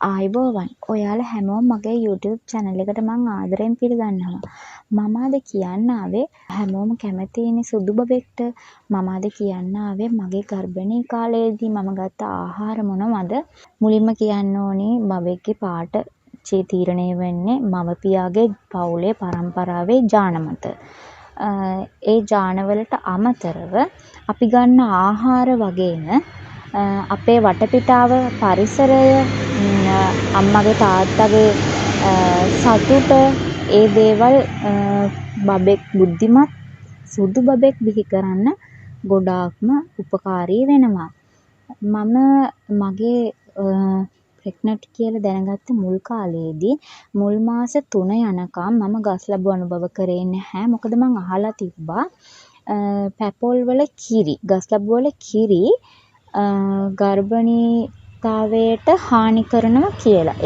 ආයුබෝවන්. ඔයාලා හැමෝම මගේ YouTube channel එකට මං ආදරෙන් පිළිගන්නවා. මම අද කියන්න ආවේ හැමෝම කැමතියිනේ සුදු බබෙක්ට. මම අද කියන්න ආවේ මගේ ගර්භණී කාලයේදී මම ගත්ත ආහාර මොනවද? මුලින්ම කියන්න ඕනේ බබෙක්ගේ පාට තීරණය වෙන්නේ මව්පියාගේ පවුලේ පරම්පරාවේ ජාන මත. ඒ ජානවලට අමතරව අපි ගන්න ආහාර වගේම අපේ වටපිටාව පරිසරය අම්මගේ තාත්තගේ සතුට ඒ දේවල් බබෙක් බුද්ධිමත් සුදු බබෙක් බිහි කරන්න ගොඩාක්ම උපකාරී වෙනවා. මම මගේ ප්‍රෙග්නන්ට් කියලා දැනගත්ත මුල් කාලේදී මුල් මාස 3 යනකම් මම ගස් ලැබු අනුභව කරේ නැහැ. මොකද මං අහලා තිබ්බා පැපොල් වල කිරි ගස් ලැබු වල කිරි ගර්භණීතාවයට හානි කරනවා කියලා.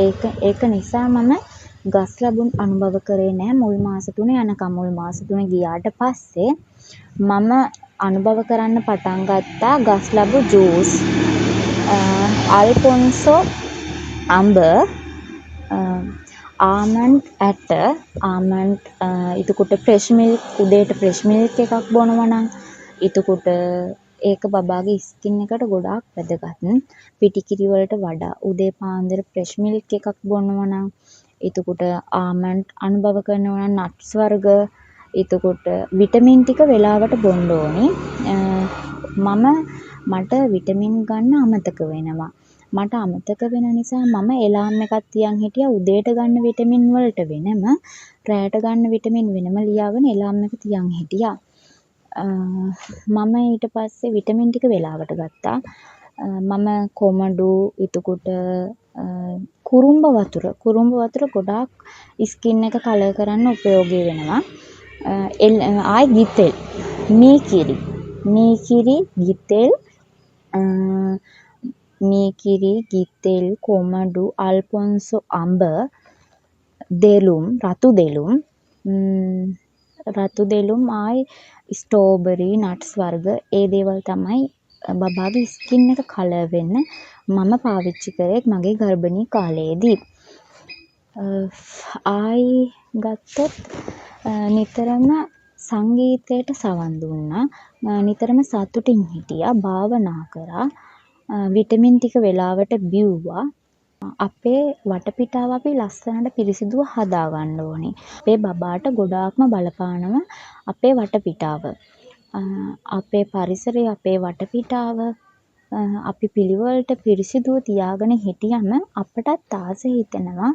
ඒක නිසා මම ගස් ලැබුම් අනුභව කරේ නැහැ මුල් මාස 3 යනකම්. මුල් මාස 3 ගියාට පස්සේ මම අනුභව කරන්න පටන් ගත්තා ගස් ලැබු ජූස්, අල්ෆොන්සෝ අඹ, ආමන්ඩ් ඇට, ආමන්ඩ් එතකොට ෆ්‍රෙෂ් මිල්ක් උදේට ෆ්‍රෙෂ් මිල්ක් එකක් බොනවා නම් එතකොට ඒක බබාගේ ස්කින් එකට ගොඩාක් වැදගත්. පිටි වලට වඩා උදේ පාන්දර ෆ්‍රෙෂ් මිල්ක් එකක් බොනවා නම් එතකොට ආමන්ඩ් අනුභව කරනවා නම් නට්ස් වර්ග එතකොට විටමින් ටික වෙලාවට බොන්න ඕනේ. මට විටමින් ගන්න අමතක වෙනවා. මට අමතක වෙන නිසා මම එලාම් එකක් තියන් හිටියා උදේට ගන්න විටමින් වලට වෙනම රැයට ගන්න විටමින් වෙනම ලියාගෙන එලාම් එක තියන් හිටියා. මම ඊට පස්සේ විටමින් ටික වෙලාවට ගත්තා. මම කොමඩු එතකොට කුරුම්බ වතුර ගොඩාක් ස්කින් එක කලර් කරන්න උපයෝගී වෙනවා. ආයි ගිතෙල්, මීකිරි, ගිතෙල්, කොමඩු, අල්ෆොන්සෝ අඹ, රතු දෙලුම් ආයි ස්ට්‍රෝබෙරි නට්ස් වර්ග ඒ දේවල් තමයි බබාගේ ස්කින් එක කලර් වෙන්න මම පාවිච්චි කරේ මගේ ගර්භණී කාලයේදී. ආයි ගත්තොත් නිතරම සංගීතයට සවන් දුන්නා. නිතරම සතුටින් හිටියා, භාවනා කරා, විටමින් ටික වෙලාවට බිව්වා. අපේ වටපිටාව අපි ලස්සනට පිරිසිදුව හදාගන්න ඕනේ. අපේ බබාට ගොඩාක්ම බලපානවා අපේ වටපිටාව. අපේ පරිසරය, අපේ වටපිටාව අපි පිළිවෙලට පිරිසිදුව තියාගෙන හිටියම අපටත් ආස හිතෙනවා.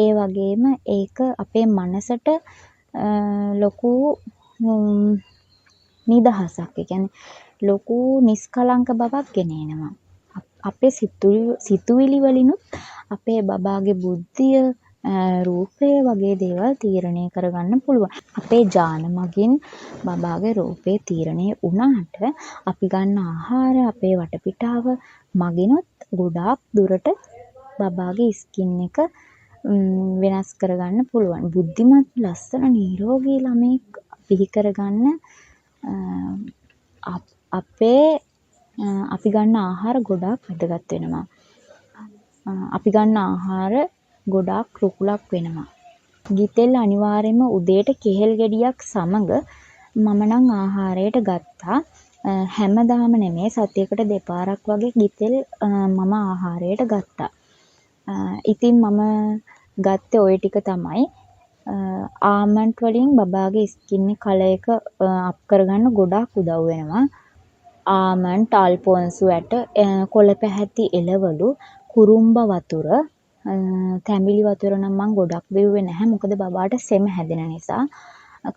ඒ වගේම ඒක අපේ මනසට ලොකු නිදහසක්. ඒ කියන්නේ ලොකු නිස්කලංක බවක් ගෙනෙනවා. අපේ සිතුවිලි වලිනුත් අපේ බබාගේ බුද්ධිය, රූපය වගේ දේවල් තීරණය කරගන්න පුළුවන්. අපේ ජාන මගින් බබාගේ රූපේ තීරණය වුණාට අපි ගන්න ආහාර, අපේ වටපිටාව මගිනුත් ගොඩාක් දුරට බබාගේ ස්කින් එක වෙනස් කරගන්න පුළුවන්. බුද්ධිමත් ලස්සන නිරෝගී ළමයෙක් බිහි කරගන්න අපි ගන්න ආහාර ගොඩාක් වැදගත් වෙනවා. අපි ගන්න ආහාර ගොඩාක් රුකුලක් වෙනවා. ගිතෙල් අනිවාර්යයෙන්ම උදේට කෙහෙල් ගෙඩියක් සමග මම නම් ආහාරයට ගත්තා. හැමදාම නෙමෙයි සතියකට දෙපාරක් වගේ ගිතෙල් මම ආහාරයට ගත්තා. ඉතින් මම ගත්තේ ওই ටික තමයි. ආමන්ඩ් වලින් බබාගේ ස්කින් කලර් එක අප් කරගන්න ගොඩාක් උදව් වෙනවා. ආමන්ඩ්, අල්ෆොන්සෝ ඇට, කොළ පැහැති එළවලු, කුරුම්බ වතුර, තැඹිලි වතුර නම් මම ගොඩක් බිව්වේ නැහැ. මොකද බබාට සෙම හැදෙන නිසා.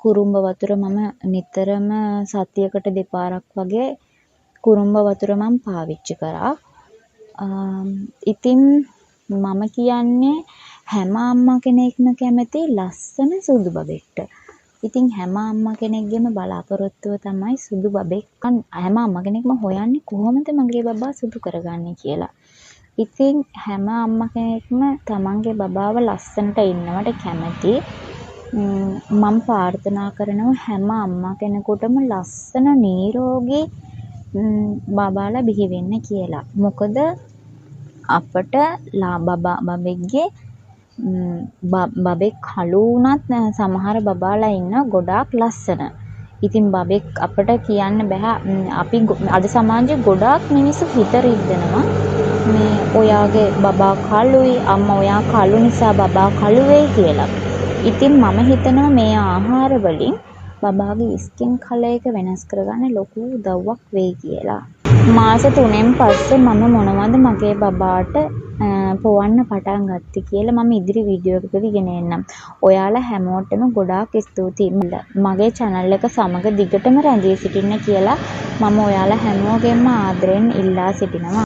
කුරුම්බ වතුර මම නිතරම සතියකට දෙපාරක් වගේ කුරුම්බ වතුර මම පාවිච්චි කරා. ඉතින් මම කියන්නේ හැම අම්මා කෙනෙක්ම කැමති ලස්සන සුදු බබෙක්ට. ඉතින් හැම අම්මා කෙනෙක්ගේම බලාපොරොත්තුව තමයි සුදු බබෙක්. හැම අම්මා කෙනෙක්ම හොයන්නේ කොහොමද මගේ බබා සුදු කරගන්නේ කියලා. ඉතින් හැම අම්මා කෙනෙක්ම තමන්ගේ බබාව ලස්සනට ඉන්නවට කැමති. මම ප්‍රාර්ථනා කරනවා හැම අම්මා කෙනෙකුටම ලස්සන නිරෝගී බබාලා බිහි වෙන්න කියලා. මොකද අපට බබෙක්ගේ බබෙක් කළු වුණත් සමහර බබාලා ඉන්න ගොඩාක් ලස්සන. ඉතින් බබෙක් අපට කියන්න බෑ. අපි අද සමාජයේ ගොඩාක් මිනිස්සු හිත රිද්දනවා. මේ ඔයාගේ බබා කළුයි, අම්මා ඔයා කළු නිසා බබා කළු වෙයි කියලා. ඉතින් මම හිතනවා මේ ආහාර වලින් බබාගේ ස්කින් කලර් එක වෙනස් කරගන්න ලොකු උදව්වක් වෙයි කියලා. මාස 3න් පස්සේ මම මොනවද මගේ බබාට පොවන්න පටන් ගත්තේ කියලා මම ඉදිරි වීඩියෝ එකකදී ගෙන එන්නම්. ඔයාලා හැමෝටම ගොඩාක් ස්තුතියි. මගේ channel එක සමග දිගටම රැඳී සිටින්න කියලා මම ඔයාලා හැමෝගෙන්ම ආදරෙන් ඉල්ලා සිටිනවා.